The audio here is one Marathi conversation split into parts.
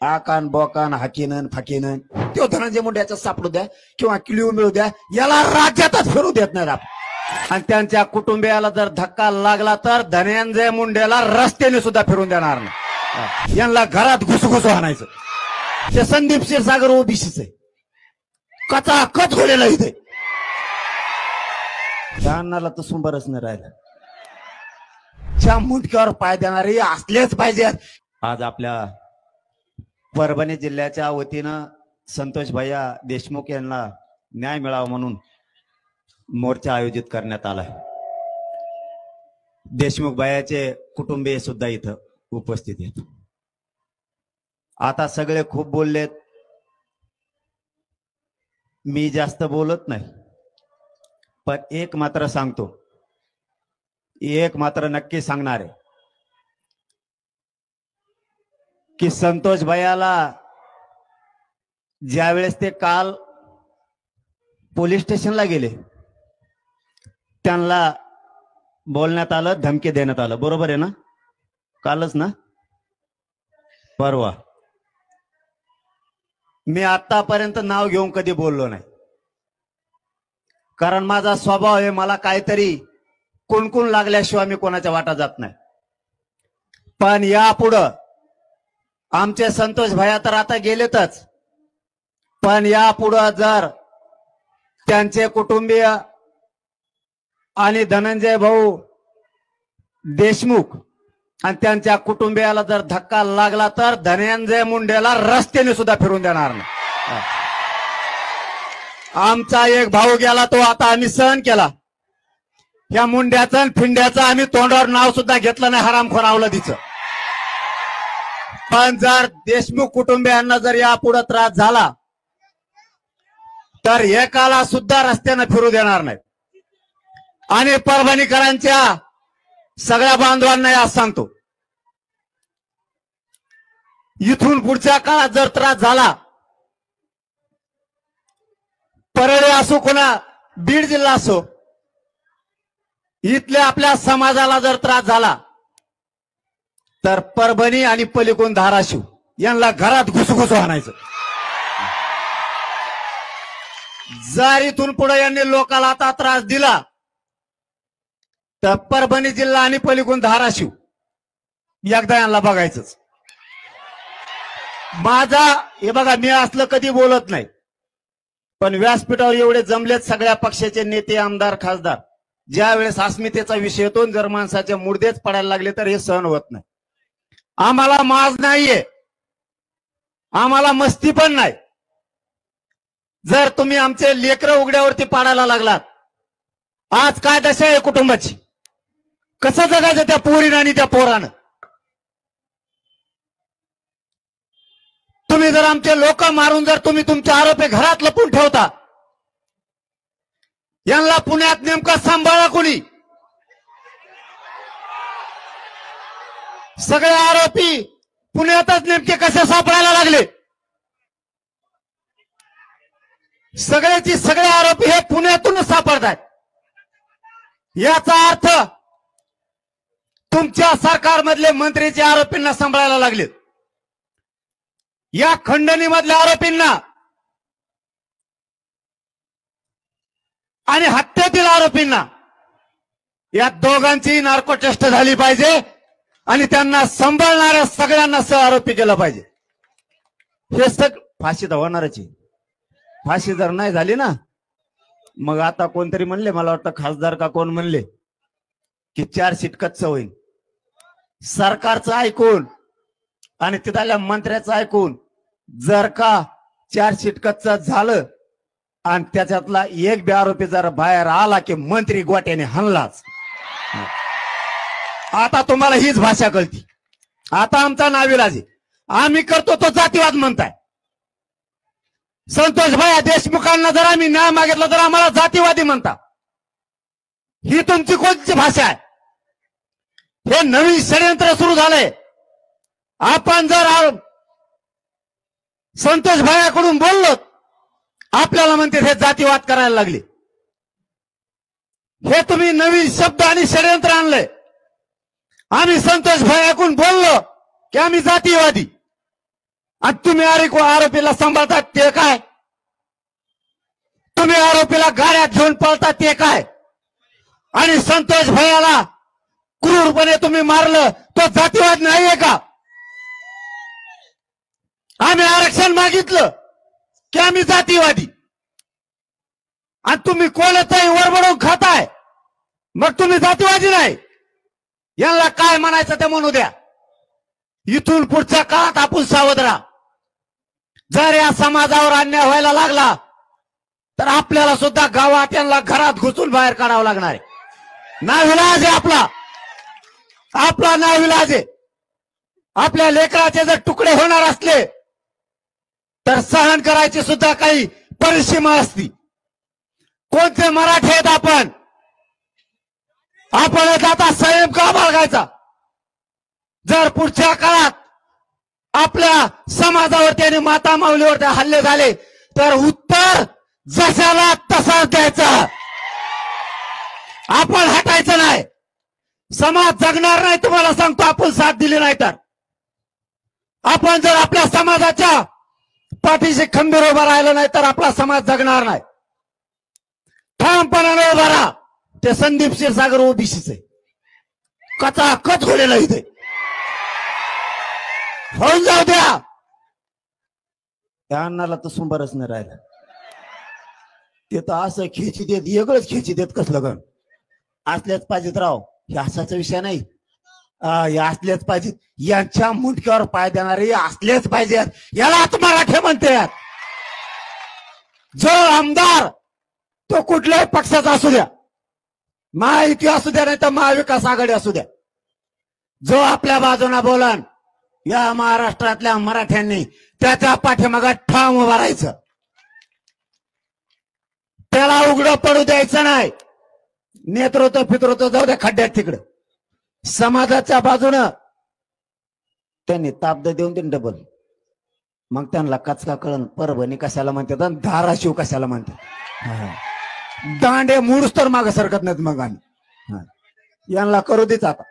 आकान बोकान हाकीनन फाकीनन तो धनंजय मुंडेचा सापडू द्या किंवा किलिओ मिळू द्या, याला राज्यातच फिरू देत नाही आपण. आणि त्यांच्या कुटुंबियाला जर धक्का लागला तर धनंजय मुंडेला रस्त्याने सुद्धा फिरून देणार नाही. यांना घरात घुसघुसू आणायचं. ते संदीप क्षीरसागर ओबीसीच आहे, कचाकच घोलेला इथे. अन्नाला तर सुंबरच नाही राहिलं. च्या मुंडक्यावर पाय देणारे असलेच पाहिजेत. आज आपल्या परभणी जिल्ह्याच्या वतीनं संतोष भैया देशमुख यांना न्याय मिळावा म्हणून मोर्चा आयोजित करण्यात आलाय. देशमुख भैयाचे कुटुंबीय सुद्धा इथं उपस्थित आहेत. आता सगळे खूप बोललेत, मी जास्त बोलत नाही, पण एक मात्र सांगतो, एक मात्र नक्की सांगणार आहे की संतोष भैयाला ज्यावेळेस ते काल पोलीस स्टेशनला गेले त्यांना बोलण्यात आलं, धमकी देण्यात आलं. बरोबर आहे ना? कालच ना? परवा. मी आतापर्यंत नाव घेऊन कधी बोललो नाही, कारण माझा स्वभाव आहे, मला काहीतरी कुणकुण लागल्याशिवाय मी कोणाच्या वाटा जात नाही. पण यापुढं आमचे संतोष भैया तर आता गेलेतच, पण यापुढं जर त्यांचे कुटुंबीय आणि धनंजय भाऊ देशमुख आणि त्यांच्या कुटुंबियाला जर धक्का लागला तर धनंजय मुंडेला रस्त्याने सुद्धा फिरून देणार नाही. आमचा एक भाऊ गेला, तो आता आम्ही सहन केला. या मुंड्याचं आणि फिंड्याचं आम्ही तोंडावर नाव सुद्धा घेतलं नाही, हरामखोर अवलादीचं. पण जर देशमुख कुटुंबियांना जर यापुढे त्रास झाला तर एकाला सुद्धा रस्त्याने फिरू देणार नाही. आणि परभणीकरांच्या सगळ्या बांधवांना आज सांगतो, इथून पुढच्या काळात जर त्रास झाला, परळी असो कोणा बीड जिल्हा असो, इथल्या आपल्या समाजाला जर त्रास झाला तर परभणी आणि पलीकडून धाराशिव यांना घरात घुसघुसू आणायचं. जर इथून पुढे यांनी लोकांना आता त्रास दिला तर परभणी जिल्हा आणि पलीकडून धाराशिव एकदा यांना बघायचंच. माझा हे बघा, मी असलं कधी बोलत नाही, पण व्यासपीठावर एवढे जमलेत सगळ्या पक्षाचे नेते, आमदार, खासदार, ज्या वेळेस अस्मितेचा विषय येतो, जर माणसाचे मुर्देच पडायला लागले तर हे सहन होत नाही. आम्हाला माज नाहीये, आम्हाला मस्ती पण नाही. जर तुम्ही आमचे लेकरं उघड्यावरती पाडायला लागलात, आज काय दशा आहे कुटुंबाची, कसं जगायचं त्या पोरीनं आणि त्या पोरानं? तुम्ही जर आमचे लोक मारून जर तुम्ही तुमचे आरोपी घरात लपून ठेवता, यांना पुण्यात नेमकं सांभाळा कोणी? सगळे आरोपी पुण्यातच नेमके कसे सापडायला लागले? सगळ्याची सगळे आरोपी हे पुण्यातूनच सापडतात. याचा अर्थ तुमच्या सरकारमधले मंत्रीचे आरोपींना सांभाळायला लागलेत, या खंडणीमधल्या आरोपींना आणि हत्येतील आरोपींना, या दोघांची नार्को टेस्ट झाली पाहिजे आणि त्यांना सांभाळणाऱ्या सगळ्यांना सह आरोपी केलं पाहिजे. हे फाशी तर होणारच. फाशी जर नाही झाली ना, मग आता कोणतरी म्हणले, मला वाटतं खासदार का कोण म्हणले की 4 सीट कच्च होईल. सरकारचं ऐकून आणि तिथल्या मंत्र्याचं ऐकून जर का 4 सीट कच्च झालं आणि त्याच्यातला एक बी आरोपी जर बाहेर आला की मंत्री गोट्याने हनलाच. आता तुम्हाला हीच भाषा कळती. आता आमचा नाविलाज आहे, आम्ही करतो तो जातीवाद म्हणताय. संतोष भैया देशमुखांना जर आम्ही न्याय मागितला तर आम्हाला जातीवादी म्हणता. ही तुमची कोणती भाषा आहे? हे नवीन षडयंत्र सुरू झालंय. आपण जर संतोष भैयाकडून बोललो, आपल्याला म्हणते हे जातीवाद करायला लागले. हे तुम्ही नवीन शब्द आणि षडयंत्र आणलंय. आम्ही संतोष भैयाकडून बोललो की आम्ही जातीवादी. आणि तुम्ही आरोपीला सांभाळतात ते काय? तुम्ही आरोपीला गाड्यात घेऊन पळतात ते काय? आणि संतोष भैयाला क्रूरपणे तुम्ही मारलं, तो जातीवाद नाहीये का? आम्ही आरक्षण मागितलं की आम्ही जातीवादी, आणि तुम्ही कोणाचाही वरबडून खाताय, मग तुम्ही जातीवादी नाही? यांना काय म्हणायचं ते म्हणू द्या. इथून पुढच्या काळात आपण सावध राहा. जर या समाजावर अन्याय व्हायला लागला तर आपल्याला सुद्धा गावात यांना घरात घुसून बाहेर काढावं लागणार आहे. नाविलाज आहे आपला नाविलाज आहे. आपल्या लेकराचे जर तुकडे होणार असले तर सहन करायची सुद्धा काही परिसीमा असती. कोणते मराठे आहेत आपण आता संयम का बाळगायचा? जर पुढच्या काळात आपल्या समाजावरती आणि माता माऊलीवरती हल्ले झाले तर उत्तर जशाला तसाच द्यायचा. आपण हटायचं नाही. समाज जगणार नाही, तुम्हाला सांगतो. आपण साथ दिली नाही तर आपण जर आपल्या समाजाच्या पाठीशी खंबीर उभा राहिलं नाही तर आपला समाज जगणार नाही. ठामपणाने उभा राहा. ते संदीप क्षीरसागर ओबीसीचे कचाकच घोलेला इथे होऊन जाऊ द्या. त्या अण्णाला तर सुंबरच नाही राहिलं. ते तर असं खेची देत, वेगळंच खेची देत. कसलं गण असल्याच पाहिजेत राव. हे असाचा विषय नाही. हे असलेच पाहिजेत. यांच्या मुंडक्यावर पाय देणारे असलेच पाहिजेत. यालाच मराठे म्हणतात. जो आमदार तो कुठल्याही पक्षाचा असू द्या, महायुती असू द्या नाही तर महाविकास आघाडी असू द्या, जो आपल्या बाजूने बोलन या महाराष्ट्रातल्या मराठ्यांनी त्याच्या पाठीमागे ठाम उभा राहायचं. त्याला उघडं पडू द्यायचं नाही. नेतृत्व पितृत्व जाऊ द्या खड्ड्यात तिकडे. समाजाच्या बाजूनं त्यांनी ताब्द देऊन देईन डबल. मग त्यांना कचका कळण परभणी कशाला म्हणतात आणि धाराशिव कशाला म्हणतात. दांडे मूळच तर मागे सरकत नाहीत. मग आम्ही यांना करू देच. आता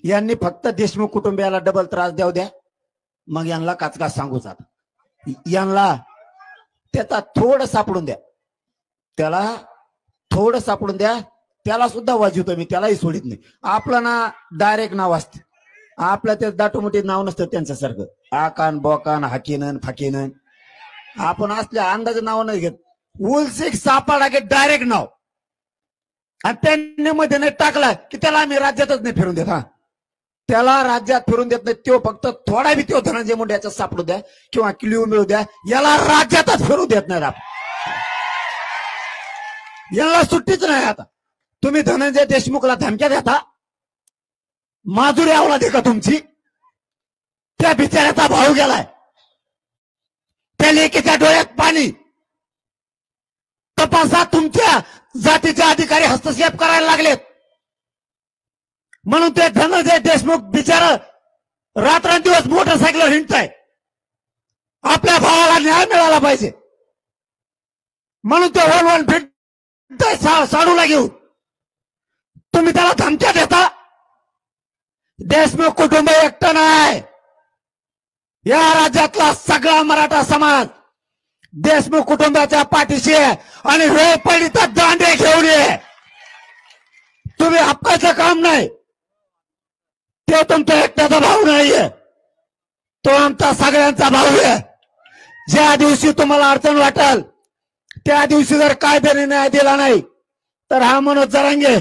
यांनी फक्त देशमुख कुटुंबियाला डबल त्रास देऊ द्या. मग यांना काचका सांगूच. आता यांना त्याचा थोडं सापडून द्या. त्याला थोडं सापडून द्या. त्याला सुद्धा वाजवतो मी. त्यालाही सोडित नाही. आपलं ना डायरेक्ट नाव असते. आपलं ते दाटोमोठी नाव नसतं त्यांच्यासारखं. आकान बोकान हाकीनन फाकीनन. आपण असल्या अंदाज नाव नाही घेत. उलसिक सापाडा के डायरेक्ट नाव. आणि त्यांनी मध्ये नाही टाकला की त्याला आम्ही राज्यातच नाही फिरून देत. त्याला राज्यात फिरून देत नाही. तो फक्त थोडा बी तो धनंजय मुंडे याचा सापडू द्या किंवा क्ल्यू मिळू द्या. याला राज्यातच फिरू देत नाही आपण. याला सुट्टीच नाही. आता तुम्ही धनंजय देशमुखला धमक्या देता. माजुरी अवलाद का तुमची? त्या बिचाऱ्याचा भाऊ गेलाय. त्या लेकीच्या डोळ्यात पाणी. तपासात तुमच्या जातीचे अधिकारी हस्तक्षेप करायला लागलेत. म्हणून ते धनंजय देशमुख बिचारा रात्रंदिवस मोटरसायकल हिंडताय. आपल्या भावाला न्याय मिळाला पाहिजे म्हणून ते वन फिरताय साडूला घेऊन. तुम्ही त्याला धमक्या देता. देशमुख कुटुंब एकटं नाही. या राज्यातला सगळा मराठा समाज देशमुख कुटुंबाच्या पाठीशी आहे. आणि वेळ पडली तर दांडे घेऊन ये. तुम्ही हक्काचं काम नाही. ते तुमचा एकट्याचा भाऊ नाहीये. तो आमचा सगळ्यांचा भाऊ आहे. ज्या दिवशी तुम्हाला अडचण वाटेल त्या दिवशी जर कायद्याने न्याय दिला नाही तर हा मनोज जरांगे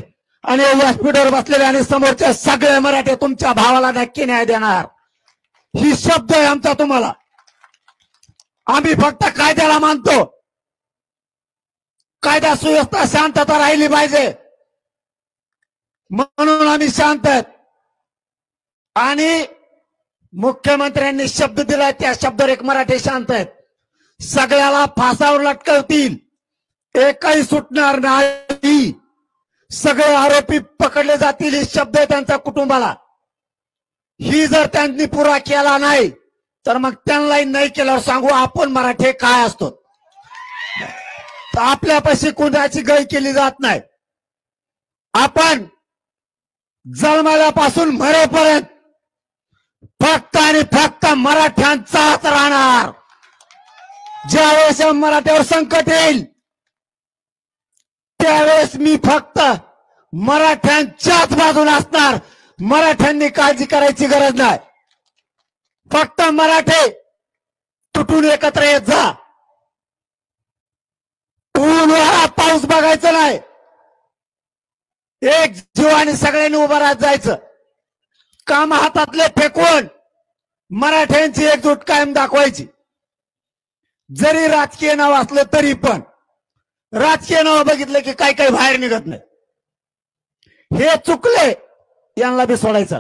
आणि व्यासपीठावर बसलेले आणि समोरचे सगळे मराठे तुमच्या भावाला नक्की न्याय देणार. ही शब्द आहे आमचा तुम्हाला. आम्ही फक्त कायद्याला मानतो. कायदा सुव्यवस्था शांतता राहिली पाहिजे म्हणून आम्ही शांत आहेत. आणि मुख्यमंत्र्यांनी शब्द दिलाय त्या शब्दावर एक मराठी शांत आहेत. सगळ्याला फासावर लटकवतील. एकही सुटणार नाही. सगळे आरोपी पकडले जातील. हे शब्द आहे त्यांच्या कुटुंबाला. ही जर त्यांनी पुरा केला नाही तर मग त्यांनाही नाही केल्यावर सांगू आपण मराठे काय असतो. आपल्यापाशी कुणाची गय केली जात नाही. आपण जन्मल्यापासून मरेपर्यंत फक्त आणि फक्त मराठ्यांचाच राहणार. ज्यावेळेस मराठ्यावर संकट येईल त्यावेळेस मी फक्त मराठ्यांच्याच बाजूला असणार. मराठ्यांनी काळजी करायची गरज नाही. फक्त मराठे तुटून एकत्र येत जा. ऊन वारा पाऊस बघायचं नाही. एक जीवाने सगळ्यांनी उभं राहत जायचं. काम हातातले फेकून मराठ्यांची एकजूट कायम दाखवायची. जरी राजकीय नाव असलं तरी पण राजकीय नाव बघितलं की काही काही बाहेर निघत नाही. हे चुकले, यांना बी सोडायचं.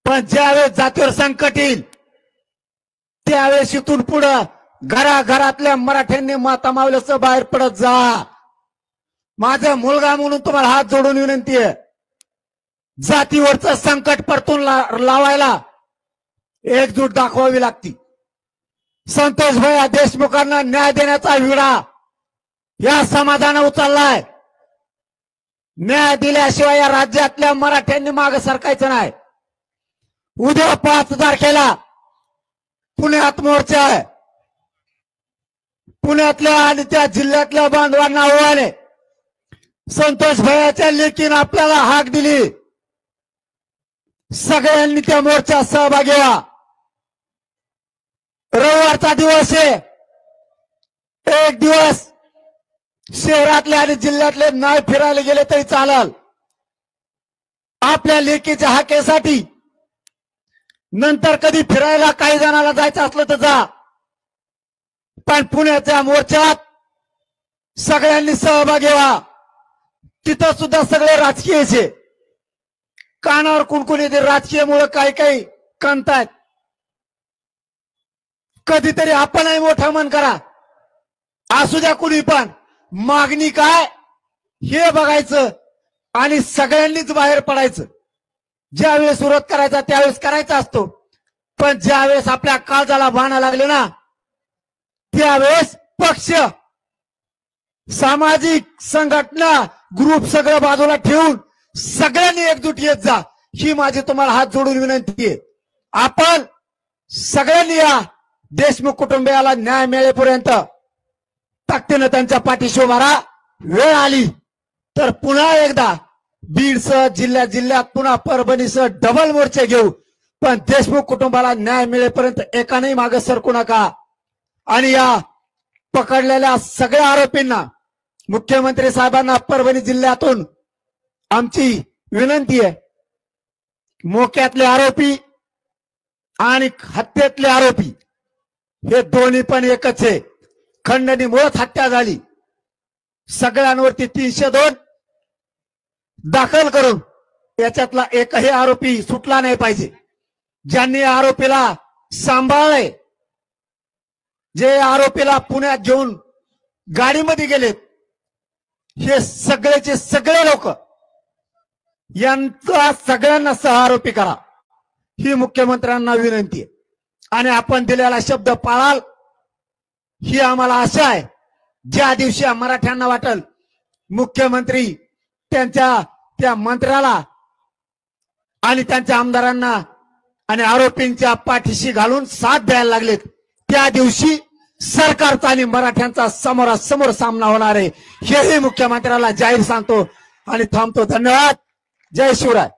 पण ज्यावेळेस जातीवर संकट येईल त्यावेळेस इथून पुढं घराघरातल्या मराठ्यांनी माता मावल्याचं बाहेर पडत जा. माझा मुलगा म्हणून तुम्हाला हात जोडून विनंती आहे. जातीवरचं संकट परतून लावायला एकजूट दाखवावी लागती. संतोष भैया देशमुखांना न्याय देण्याचा विडा या समाजानं उचललाय. न्याय दिल्याशिवाय या राज्यातल्या मराठ्यांनी मागे सरकायचं नाही. उद्या 5 तारखेला पुण्यात मोर्चा आहे. पुण्यातल्या आणि त्या जिल्ह्यातल्या बांधवांना आव्हान आहे. संतोष भैयाच्या लेकीनं आपल्याला हाक दिली. सगळ्यांनी त्या मोर्चात सहभागी व्हा. रविवारचा दिवस आहे. एक दिवस शहरातले आणि जिल्ह्यातले नाही फिरायला गेले तरी चालेल. आपल्या लेकीच्या हाकेसाठी नंतर कधी फिरायला काही जणांना जायचं असलं तर जा. पण पुण्याच्या मोर्चात सगळ्यांनी सहभागी व्हा. तिथं सुद्धा सगळे राजकीयचे कानावर कुणकुण येते. राजकीयमुळे काही काही कणतायत. कधीतरी आपणही मोठा मन करा. असू द्या कुणी पण. मागणी काय हे बघायचं आणि सगळ्यांनीच बाहेर पडायचं. ज्यावेळेस विरोध करायचा त्यावेळेस करायचा असतो. पण ज्यावेळेस आपल्या काळजाला बाणा लागले ना त्यावेळेस पक्ष, सामाजिक संघटना, ग्रुप सगळं बाजूला ठेवून सगळ्यांनी एकजूट येत जा. ही माझी तुम्हाला हात जोडून विनंती आहे. आपण सगळ्यांनी या देशमुख कुटुंबियाला न्याय मिळेपर्यंत ताकदीनं त्यांच्या पाठीशी उभा राहा. वेळ आली तर पुन्हा एकदा बीडसह जिल्ह्यात पुन्हा परभणीसह डबल मोर्चे घेऊ. पण देशमुख कुटुंबाला न्याय मिळेपर्यंत एकानेही मागे सरकू नका. आणि या पकडलेल्या सगळ्या आरोपींना, मुख्यमंत्री साहेबांना परभणी जिल्ह्यातून आमची विनंती आहे. मोक्यातले आरोपी आणि हत्येतले आरोपी हे दोन्ही पण एकच आहे. खंडणीमुळेच हत्या झाली. सगळ्यांवरती 302 दाखल करून याच्यातला एकही आरोपी सुटला नाही पाहिजे. ज्यांनी आरोपीला सांभाळले, जे आरोपीला पुण्यात घेऊन गाडीमध्ये गेलेत, हे सगळेचे सगळे लोक यांचा सगळ्यांना सहआरोपी करा. ही मुख्यमंत्र्यांना विनंती आहे. आणि आपण दिलेला शब्द पाळाल ही आम्हाला आशा आहे. ज्या दिवशी मराठ्यांना वाटेल मुख्यमंत्री त्यांच्या त्या मंत्र्याला आणि त्यांच्या आमदारांना आणि आरोपींच्या पाठीशी घालून साथ द्यायला लागलेत, त्या दिवशी सरकारचा आणि मराठ्यांचा समोरासमोर सामना होणार आहे. हेही मुख्यमंत्र्याला जाहीर सांगतो आणि थांबतो. धन्यवाद. जय शिवराय.